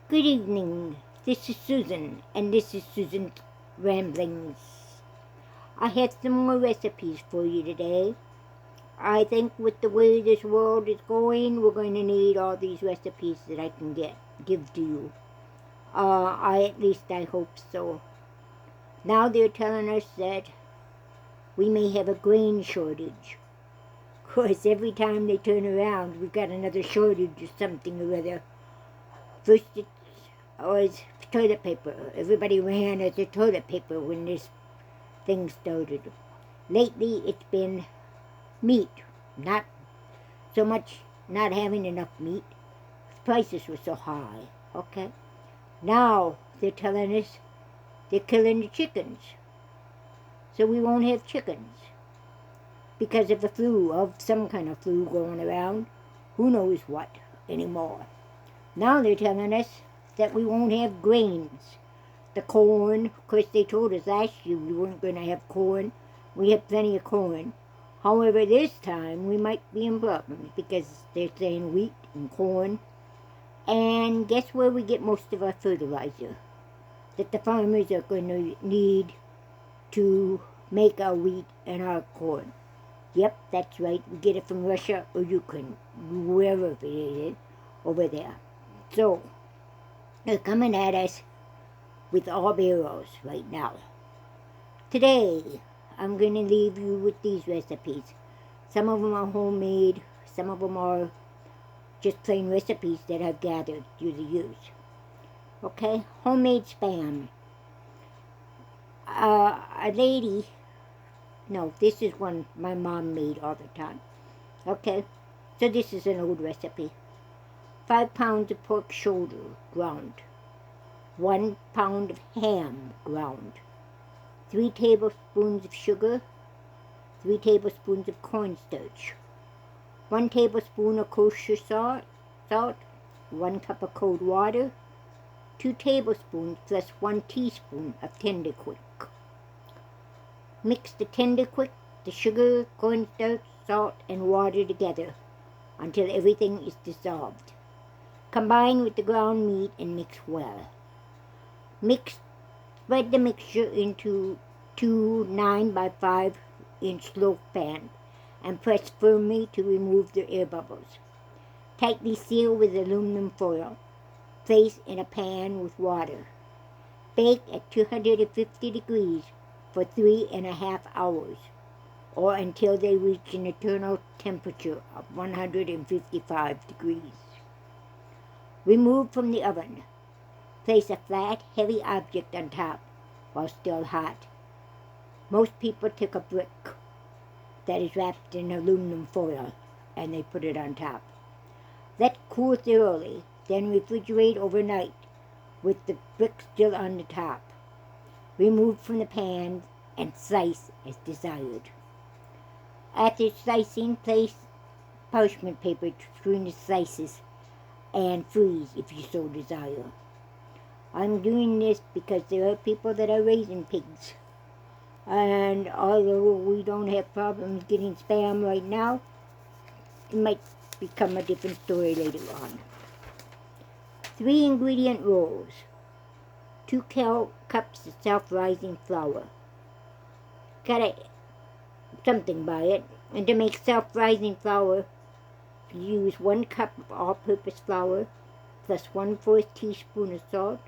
Good evening. This is Susan, and this is Susan's Ramblings. I have some more recipes for you today. I think with the way this world is going, we're going to need all these recipes that I can give to you. I hope so. Now they're telling us that we may have a grain shortage. Of course, every time they turn around, we've got another shortage of something or other. First it was toilet paper. Everybody ran at the toilet paper when this thing started. Lately, it's been meat. Not so much not having enough meat. Prices were so high, okay? Now, they're telling us they're killing the chickens. So we won't have chickens. Because of the flu, of some kind of flu going around. Who knows what anymore. Now they're telling us that we won't have grains. The corn, of course they told us last year we weren't going to have corn. We have plenty of corn. However, this time we might be in problems because they're saying wheat and corn. And guess where we get most of our fertilizer? That the farmers are going to need to make our wheat and our corn. Yep, that's right. We get it from Russia or Ukraine, wherever it is, over there. So, they're coming at us with all barrels right now. Today, I'm going to leave you with these recipes. Some of them are homemade. Some of them are just plain recipes that I've gathered through the years. Okay? Homemade Spam. A lady... No, this is one my mom made all the time. Okay? So this is an old recipe. 5 pounds of pork shoulder ground. 1 pound of ham ground. 3 tablespoons of sugar. 3 tablespoons of cornstarch. 1 tablespoon of kosher salt. 1 cup of cold water. 2 tablespoons plus 1 teaspoon of tender quick. Mix the tender quick, the sugar, cornstarch, salt, and water together until everything is dissolved. Combine with the ground meat and mix well. Spread the mixture into 2 9-by-5-inch loaf pans and press firmly to remove the air bubbles. Tightly seal with aluminum foil. Place in a pan with water. Bake at 250 degrees for 3.5 hours, or until they reach an eternal temperature of 155 degrees. Remove from the oven. Place a flat, heavy object on top while still hot. Most people take a brick that is wrapped in aluminum foil and they put it on top. Let cool thoroughly, then refrigerate overnight with the brick still on the top. Remove from the pan and slice as desired. After slicing, place parchment paper between the slices and freeze if you so desire. I'm doing this because there are people that are raising pigs. And although we don't have problems getting Spam right now, it might become a different story later on. 3 ingredient rolls. 2 cups of self-rising flour. Gotta something by it. And to make self-rising flour, use 1 cup of all-purpose flour plus 1/4 teaspoon of salt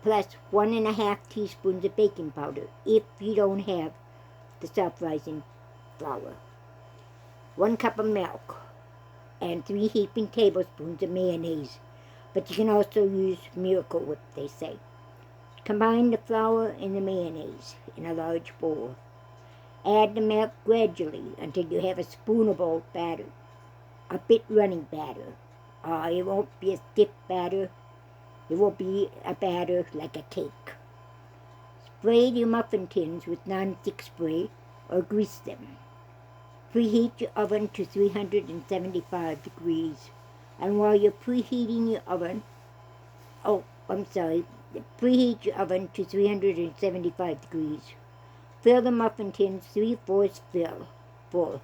plus 1.5 teaspoons of baking powder if you don't have the self-rising flour. 1 cup of milk and 3 heaping tablespoons of mayonnaise. But you can also use Miracle Whip, they say. Combine the flour and the mayonnaise in a large bowl. Add the milk gradually until you have a spoonable batter, a bit running batter. It won't be a stiff batter. It will be a batter like a cake. Spray your muffin tins with non-stick spray or grease them. Preheat your oven to 375 degrees. And while you're preheating your oven, preheat your oven to 375 degrees. Fill the muffin tins 3/4 full.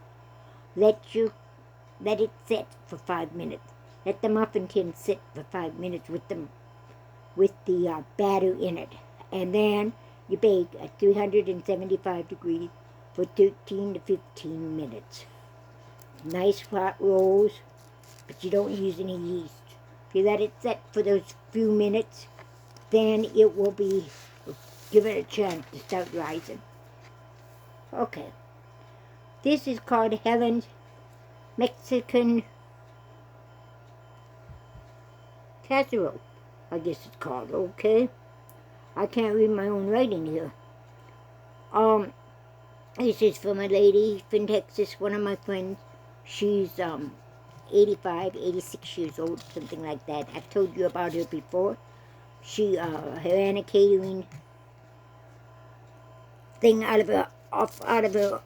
Let it sit for 5 minutes. Let the muffin tin sit for 5 minutes with the with the batter in it. And then you bake at 375 degrees for 13 to 15 minutes. Nice flat rolls, but you don't use any yeast. If you let it set for those few minutes, then it will be, give it a chance to start rising. Okay. This is called Helen's Mexican Casserole, I guess it's called, okay? I can't read my own writing here. This is from a lady from Texas, one of my friends. She's 85, 86 years old, something like that. I've told you about her before. She ran a catering thing out of her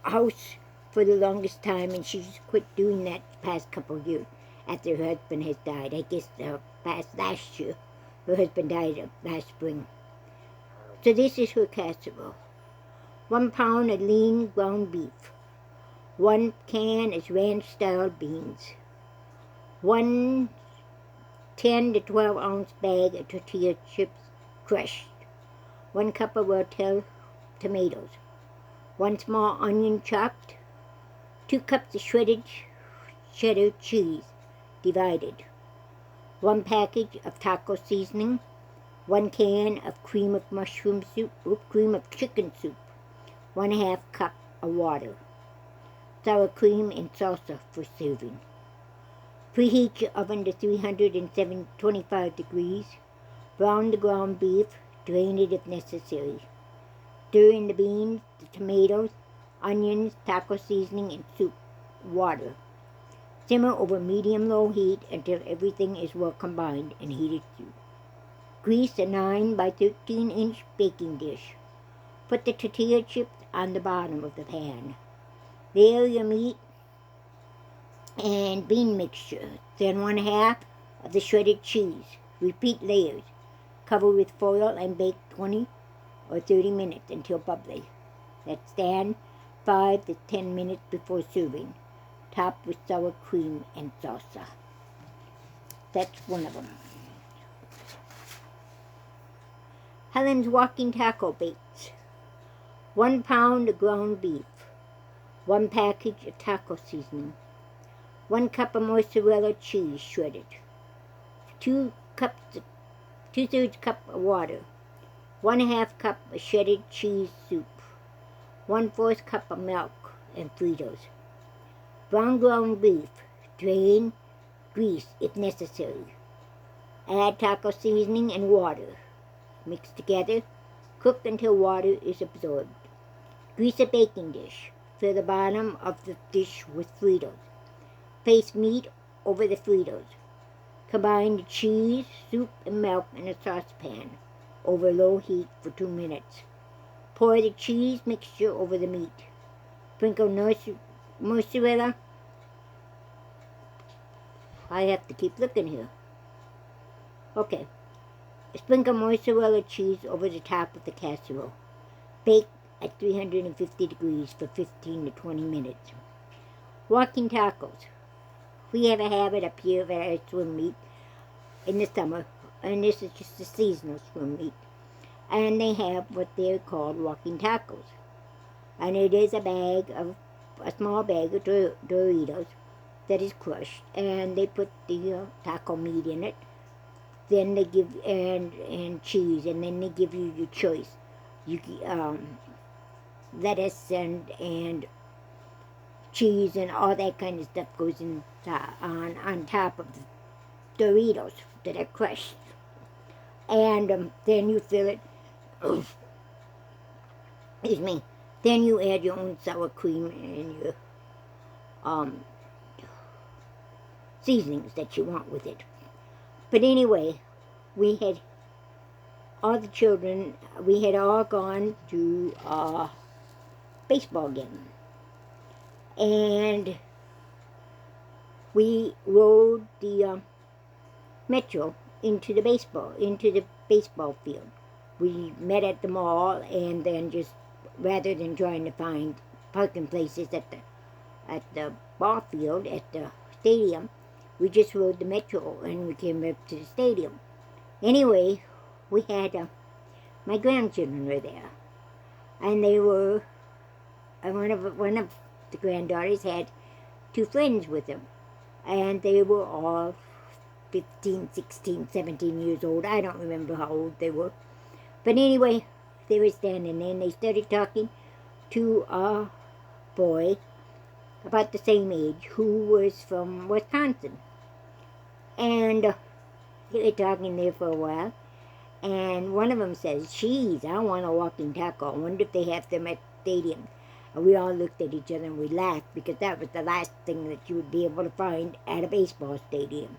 house for the longest time, and she's quit doing that the past couple of years after her husband has died. I guess last year. Her husband died last spring. So this is her casserole. 1 pound of lean ground beef. 1 can is ranch-style beans. 1 10 to 12 ounce bag of tortilla chips crushed. 1 cup of Rotel tomatoes. 1 small onion chopped. 2 cups of shredded cheddar cheese divided. 1 package of taco seasoning. 1 can of cream of mushroom soup, cream of chicken soup. 1/2 cup of water. Sour cream and salsa for serving. Preheat your oven to 325 degrees. Brown the ground beef, drain it if necessary. Stir in the beans, the tomatoes, onions, taco seasoning, and soup water. Simmer over medium-low heat until everything is well combined and heated through. Grease a 9 by 13 inch baking dish. Put the tortilla chips on the bottom of the pan. Layer your meat and bean mixture. Then 1/2 of the shredded cheese. Repeat layers. Cover with foil and bake 20 or 30 minutes until bubbly. Let stand 5 to 10 minutes before serving. Top with sour cream and salsa. That's one of them. Helen's walking taco bakes. 1 pound of ground beef. 1 package of taco seasoning. 1 cup of mozzarella cheese shredded. 2/3 cup of water. 1/2 cup of shredded cheese soup. 1/4 cup of milk and Fritos. Brown ground beef. Drain, grease if necessary. Add taco seasoning and water. Mix together. Cook until water is absorbed. Grease a baking dish. Fill the bottom of the dish with Fritos. Place meat over the Fritos. Combine the cheese, soup, and milk in a saucepan over low heat for 2 minutes. Pour the cheese mixture over the meat. Sprinkle mozzarella. I have to keep looking here. Okay. Sprinkle mozzarella cheese over the top of the casserole. Bake at 350 degrees for 15 to 20 minutes. Walking tacos. We have a habit up here of our swim meet in the summer, and this is just a seasonal swim meet. And they have what they're called walking tacos. And it is a small bag of Doritos that is crushed, and they put the taco meat in it. Then they give and cheese, and then they give you your choice. You lettuce and cheese and all that kind of stuff goes on top of the Doritos that are crushed, and then you fill it. Excuse me. Then you add your own sour cream and your seasonings that you want with it. But anyway, we had all the children, we had all gone to a baseball game. And we rode the metro into the baseball field. We met at the mall, and then just, rather than trying to find parking places at the ball field, at the stadium, we just rode the metro and we came up to the stadium. Anyway, we had my grandchildren were there, and they were one of the granddaughters had two friends with them, and they were all 15, 16, 17 years old. I don't remember how old they were, but anyway, they were standing there, and they started talking to a boy about the same age who was from Wisconsin, and they were talking there for a while. And one of them says, "Geez, I want a walking taco. I wonder if they have them at the stadium." And we all looked at each other and we laughed, because that was the last thing that you would be able to find at a baseball stadium.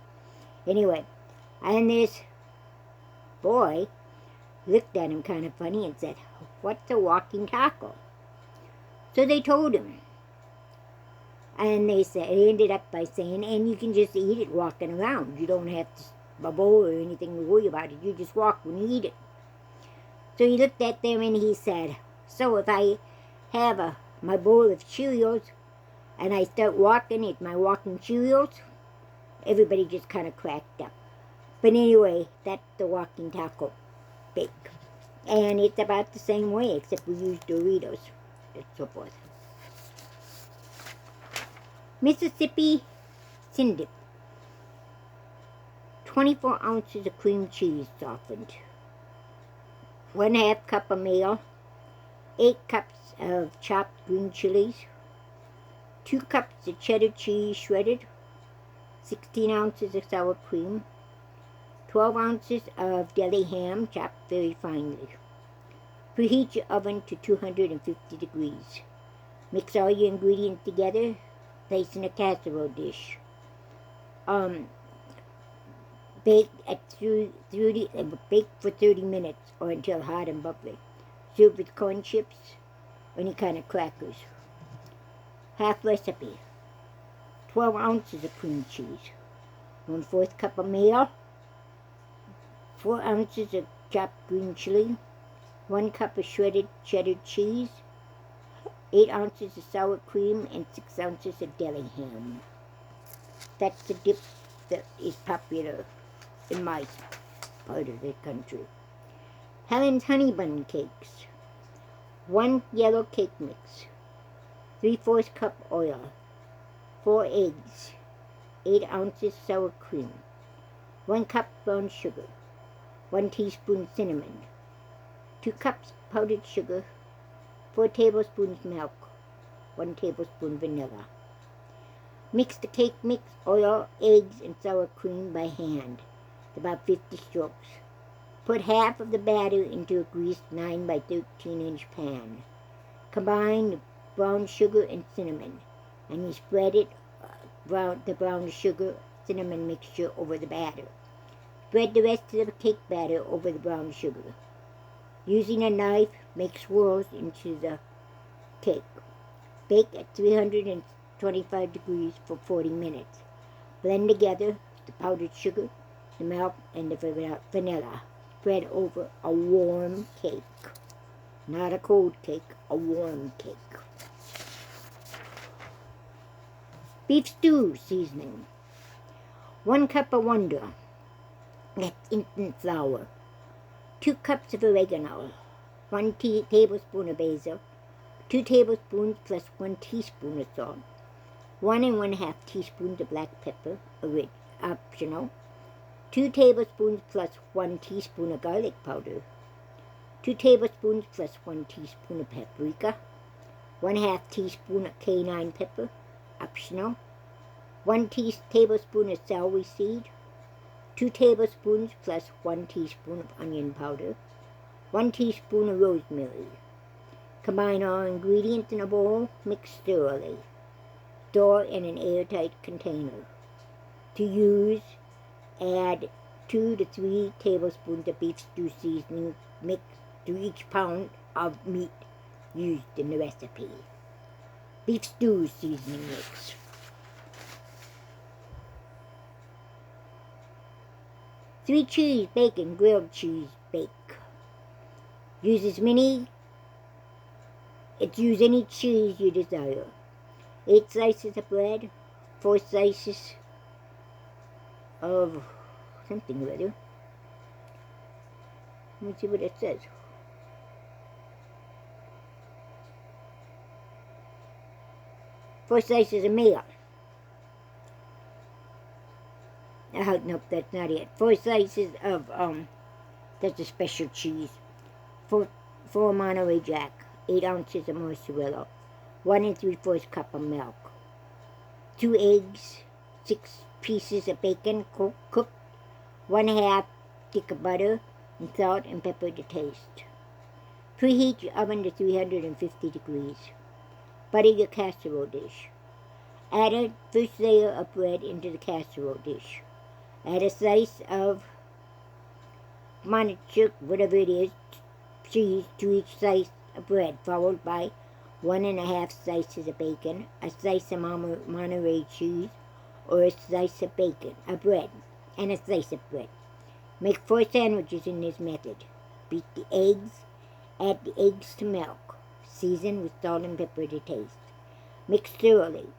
Anyway, and this boy looked at him kind of funny and said, "What's a walking taco?" So they told him. And they ended up by saying, "And you can just eat it walking around. You don't have to a bowl or anything to worry about it. You just walk when you eat it." So he looked at them and he said, "So if I have my bowl of Cheerios and I start walking at my walking Cheerios?" Everybody just kind of cracked up. But anyway, that's the walking taco bake. And it's about the same way, except we use Doritos and so forth. Mississippi Tuna Dip. 24 ounces of cream cheese softened, 1/2 cup of mayo, 8 cups of chopped green chilies, 2 cups of cheddar cheese shredded, 16 ounces of sour cream, 12 ounces of deli ham chopped very finely. Preheat your oven to 250 degrees. Mix all your ingredients together, place in a casserole dish. Bake for 30 minutes or until hot and bubbly. Serve with corn chips or any kind of crackers. Half recipe. 12 ounces of cream cheese, 1/4 cup of mayo, 4 ounces of chopped green chili, 1 cup of shredded cheddar cheese, 8 ounces of sour cream, and 6 ounces of deli ham. That's the dip that is popular in my part of the country. Helen's honey bun cakes. 1 yellow cake mix, 3/4 cup oil, 4 eggs, 8 ounces sour cream, 1 cup brown sugar, 1 teaspoon cinnamon, 2 cups powdered sugar, 4 tablespoons milk, 1 tablespoon vanilla. Mix the cake mix, oil, eggs, and sour cream by hand, about 50 strokes. Put half of the batter into a greased 9 by 13-inch pan. Combine the brown sugar and cinnamon, and you spread the brown sugar cinnamon mixture over the batter. Spread the rest of the cake batter over the brown sugar. Using a knife, make swirls into the cake. Bake at 325 degrees for 40 minutes. Blend together the powdered sugar, the milk, and the vanilla. Spread over a warm cake. Not a cold cake, a warm cake. Beef stew seasoning. 1 cup of Wonder. That's instant flour. 2 cups of oregano. 1 tablespoon of basil. 2 tablespoons plus 1 teaspoon of salt. 1 1/2 teaspoons of black pepper, optional. 2 tablespoons plus 1 teaspoon of garlic powder. 2 tablespoons plus 1 teaspoon of paprika. 1/2 teaspoon of cayenne pepper, optional. 1 tablespoon of celery seed. 2 tablespoons plus 1 teaspoon of onion powder. 1 teaspoon of rosemary. Combine all ingredients in a bowl, mix thoroughly. Store in an airtight container. To use, add 2 to 3 tablespoons of beef stew seasoning mixed to each pound of meat used in the recipe. Beef stew seasoning mix. Three cheese bacon grilled cheese bake. Use any cheese you desire. 8 slices of bread, 4 slices of something or other, Let me see what it says. Four slices of meal. Nope, that's not it. Four slices of, that's a special cheese. Four Monterey Jack. 8 ounces of mozzarella. 1 3/4 cup of milk. 2 eggs. 6 pieces of bacon cooked. 1/2 stick of butter. And salt and pepper to taste. Preheat your oven to 350 degrees. Butter your casserole dish. Add a first layer of bread into the casserole dish. Add a slice of Monterey, whatever it is, cheese to each slice of bread, followed by 1½ slices of bacon, a slice of Monterey cheese, or a slice of bread, and a slice of bread. Make 4 sandwiches in this method. Beat the eggs. Add the eggs to milk. Season with salt and pepper to taste. Mix thoroughly.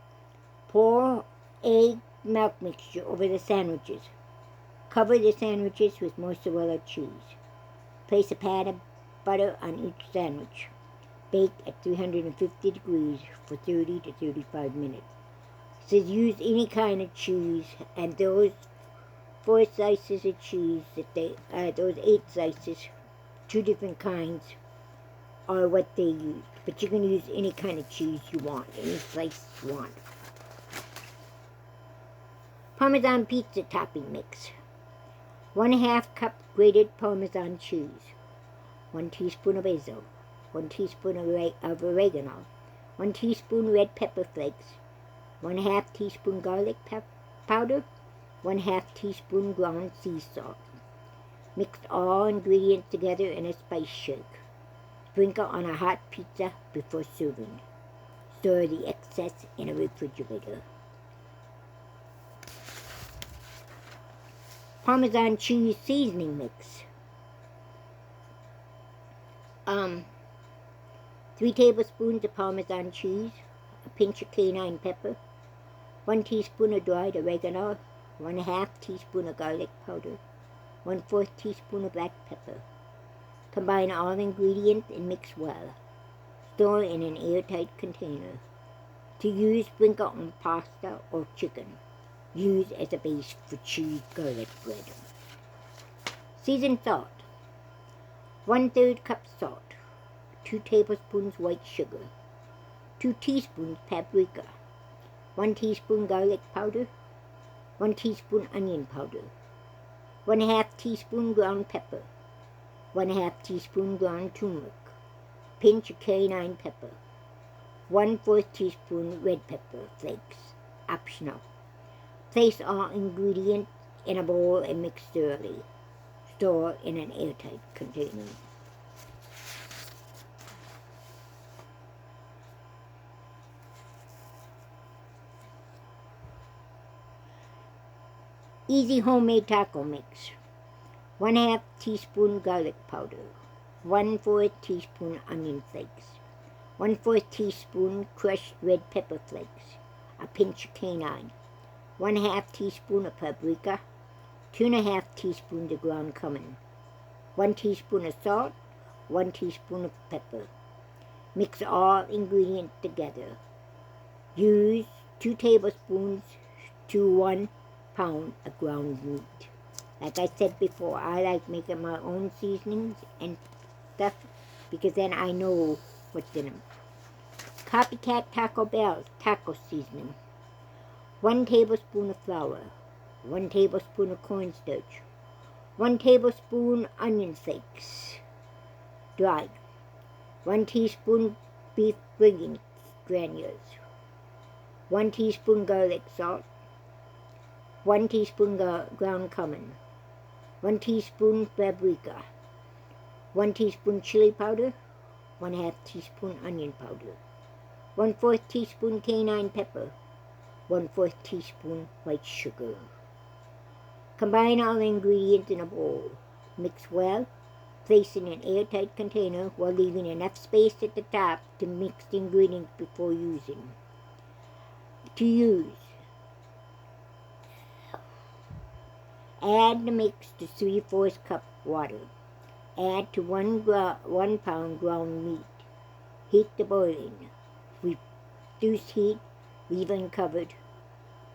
Pour egg milk mixture over the sandwiches. Cover the sandwiches with mozzarella cheese. Place a pat of butter on each sandwich. Bake at 350 degrees for 30 to 35 minutes. It says use any kind of cheese, and those 4 slices of cheese those 8 slices, 2 different kinds, are what they use. But you can use any kind of cheese you want, any slice you want. Parmesan pizza topping mix. 1/2 cup grated Parmesan cheese. 1 teaspoon of basil. 1 teaspoon of oregano. 1 teaspoon red pepper flakes. 1/2 teaspoon garlic powder. 1/2 teaspoon ground sea salt. Mix all ingredients together in a spice shake. Sprinkle on a hot pizza before serving. Store the excess in a refrigerator. Parmesan cheese seasoning mix. 3 tablespoons of Parmesan cheese, a pinch of cayenne pepper, 1 teaspoon of dried oregano, 1/2 teaspoon of garlic powder, 1/4 teaspoon of black pepper. Combine all ingredients and mix well. Store in an airtight container. To use, sprinkle on pasta or chicken. Use as a base for cheese garlic bread. Seasoned salt. 1/3 cup salt. 2 tablespoons white sugar. 2 teaspoons paprika. 1 teaspoon garlic powder. 1 teaspoon onion powder. 1/2 teaspoon ground pepper. 1/2 teaspoon ground turmeric. Pinch of cayenne pepper. 1/4 teaspoon red pepper flakes. Optional. Place all ingredients in a bowl and mix thoroughly. Store in an airtight container. Easy homemade taco mix. 1/2 teaspoon garlic powder. 1/4 teaspoon onion flakes. 1/4 teaspoon crushed red pepper flakes. A pinch of cayenne. 1/2 teaspoon of paprika. 2½ teaspoons of ground cumin. 1 teaspoon of salt. 1 teaspoon of pepper. Mix all ingredients together. Use 2 tablespoons to 1 pound of ground meat. Like I said before, I like making my own seasonings and stuff because then I know what's in them. Copycat Taco Bell's taco seasoning. 1 tablespoon of flour. 1 tablespoon of cornstarch. 1 tablespoon onion flakes, dried. 1 teaspoon beef granules. 1 teaspoon garlic salt. 1 teaspoon ground cumin. 1 teaspoon paprika. 1 teaspoon chili powder. 1/2 teaspoon onion powder. 1/4 teaspoon cayenne pepper. 1/4 teaspoon white sugar. Combine all ingredients in a bowl. Mix well. Place in an airtight container while leaving enough space at the top to mix the ingredients before using. To use, add the mix to 3/4 cup water. Add to 1 pound ground meat. Heat to boiling. Reduce heat, leave uncovered,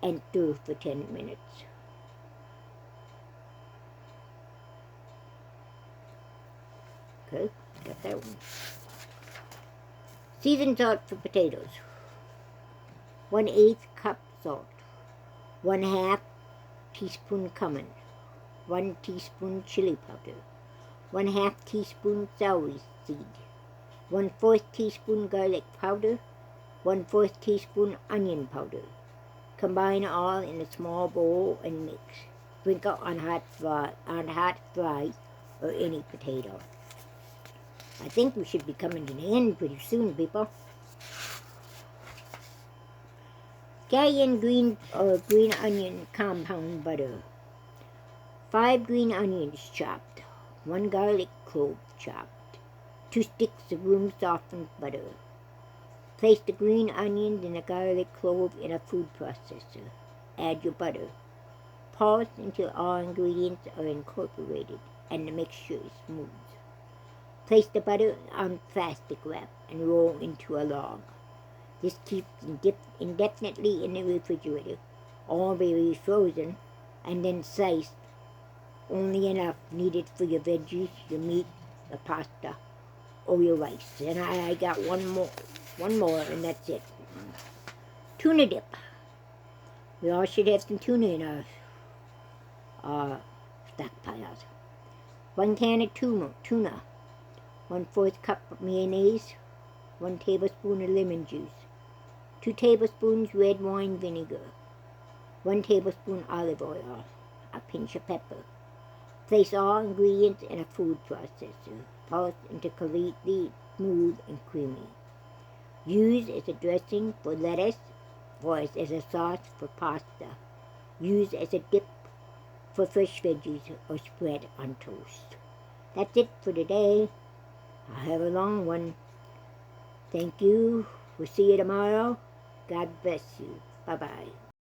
and stir for 10 minutes. Okay, got that one. Seasoned salt for potatoes. 1/8 cup salt. 1/2 teaspoon cumin. 1 teaspoon chili powder. 1/2 teaspoon celery seed. 1/4 teaspoon garlic powder. 1/4 teaspoon onion powder. Combine all in a small bowl and mix. Sprinkle on hot fries or any potato. I think we should be coming to the end pretty soon, people. Cayenne green onion compound butter. 5 green onions chopped. 1 garlic clove chopped. 2 sticks of room softened butter. Place the green onions and the garlic clove in a food processor. Add your butter. Pause until all ingredients are incorporated and the mixture is smooth. Place the butter on plastic wrap and roll into a log. This keeps indefinitely in the refrigerator, all very frozen, and then sliced only enough needed for your veggies, your meat, the pasta, or your rice. And I got one more, and that's it. Tuna dip. We all should have some tuna in our stockpiles. 1 can of tuna. 1/4 cup of mayonnaise. 1 tablespoon of lemon juice. 2 tablespoons red wine vinegar. 1 tablespoon olive oil. A pinch of pepper. Place all ingredients in a food processor. Pulse until completely smooth and creamy. Use as a dressing for lettuce or as a sauce for pasta. Use as a dip for fresh veggies or spread on toast. That's it for today. I'll have a long one. Thank you. We'll see you tomorrow. God bless you. Bye-bye.